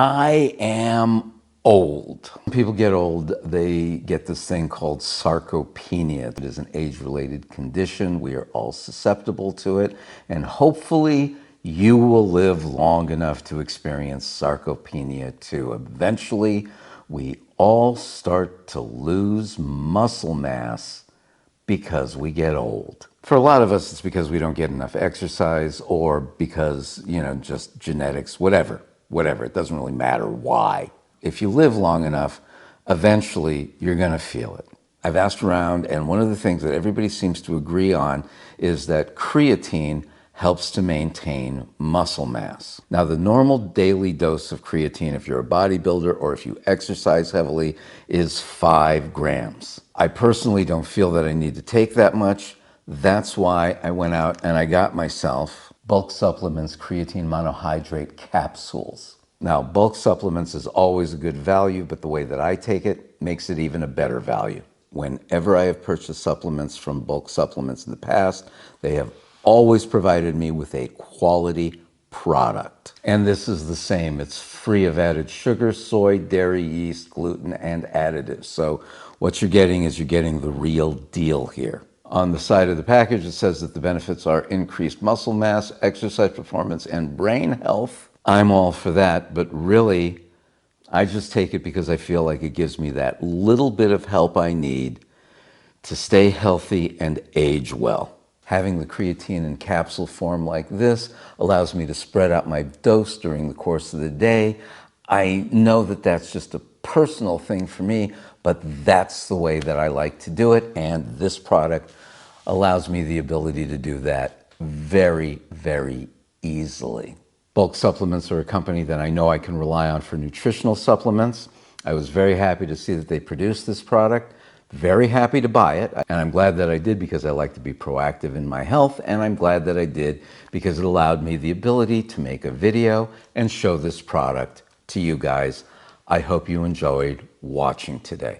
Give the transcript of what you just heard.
I am old. When people get old, they get this thing called sarcopenia. It is an age-related condition. We are all susceptible to it, and hopefully you will live long enough to experience sarcopenia too. Eventually, we all start to lose muscle mass because we get old. For a lot of us, it's because we don't get enough exercise or because, just genetics, whatever. It doesn't really matter why. If you live long enough, eventually you're gonna feel it. I've asked around, and one of the things that everybody seems to agree on is that creatine helps to maintain muscle mass. Now, the normal daily dose of creatine, if you're a bodybuilder or if you exercise heavily, is 5 grams. I personally don't feel that I need to take that much. That's why I went out and I got myself Bulk Supplements Creatine Monohydrate Capsules. Now, bulk supplements is always a good value, but the way that I take it makes it even a better value. Whenever I have purchased supplements from Bulk Supplements in the past, they have always provided me with a quality product. And this is the same. It's free of added sugar, soy, dairy, yeast, gluten, and additives. So what you're getting is you're getting the real deal here. On the side of the package, it says that the benefits are increased muscle mass, exercise performance, and brain health. I'm all for that, but really, I just take it because I feel like it gives me that little bit of help I need to stay healthy and age well. Having the creatine in capsule form like this allows me to spread out my dose during the course of the day. I know that that's just a personal thing for me, but that's the way that I like to do it, and this product allows me the ability to do that very, very easily. Bulk Supplements are a company that I know I can rely on for nutritional supplements. I was very happy to see that they produced this product. Very happy to buy it, and I'm glad that I did because I like to be proactive in my health, and I'm glad that I did because it allowed me the ability to make a video and show this product to you guys. I hope you enjoyed watching today.